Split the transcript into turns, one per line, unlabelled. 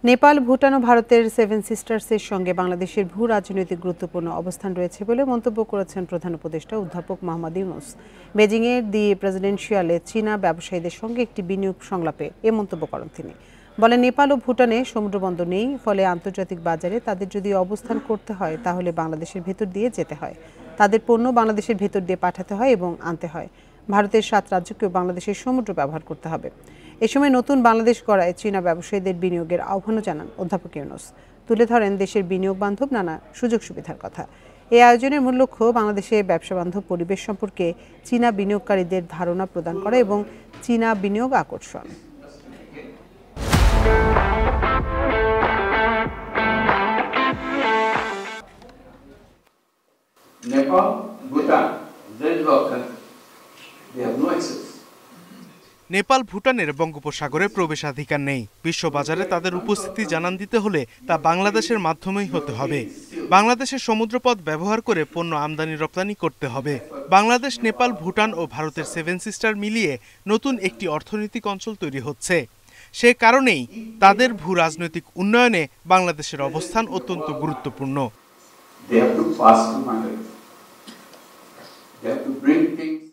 নেপাল, ভুটান ও ভারতের সেভেন সিস্টার্সের সঙ্গে বাংলাদেশের ভূ রাজনৈতিক গুরুত্বপূর্ণ অবস্থান রয়েছে বলে মন্তব্য করেছেন প্রধান উপদেষ্টা অধ্যাপক মোহাম্মদ ইউনূস। বেজিংয়ের দি প্রেসিডেন্সিয়ালে চীনা ব্যবসায়ীদের সঙ্গে একটি বিনিয়োগ সংলাপে এ মন্তব্য করেন তিনি। বলেন, নেপাল ও ভুটানে সমুদ্রবন্দর নেই, ফলে আন্তর্জাতিক বাজারে তাদের যদি অবস্থান করতে হয় তাহলে বাংলাদেশের ভেতর দিয়ে যেতে হয়। তাদের পণ্য বাংলাদেশের ভেতর দিয়ে পাঠাতে হয় এবং আনতে হয়। ভারতের 7 রাজ্যকেও বাংলাদেশের সমুদ্র ব্যবহার করতে হবে। এ সময় নতুন বাংলাদেশ গড়ায় চীনা ব্যবসায়ীদের বিনিয়োগের আহ্বানও জানান অধ্যাপক ইউনূস। তুলে ধরেন দেশের বিনিয়োগ বান্ধব নানা সুযোগ সুবিধার কথা। এই আয়োজনের মূল লক্ষ্য বাংলাদেশে ব্যবসা বান্ধব পরিবেশ সম্পর্কে চীনা বিনিয়োগকারীদের ধারণা প্রদান করা এবং চীনা বিনিয়োগ আকর্ষণ।
Nepal, Bhutan, very developed country. They have no access.
Nepal, ভুটানের বঙ্গোপসাগরে প্রবেশাধিকার নেই। বিশ্ববাজারে তাদের উপস্থিতি জানান দিতে হলে তা বাংলাদেশের মাধ্যমেই হতে হবে। বাংলাদেশের সমুদ্রপথ ব্যবহার করে পণ্য আমদানি রপ্তানি করতে হবে। বাংলাদেশ, নেপাল, ভুটান ও ভারতের সেভেন সিস্টার মিলিয়ে নতুন একটি অর্থনৈতিক অঞ্চল তৈরি হচ্ছে। সে কারণেই তাদের ভূ রাজনৈতিক উন্নয়নে বাংলাদেশের অবস্থান অত্যন্ত গুরুত্বপূর্ণ।
They have to pass to market. They have to bring things.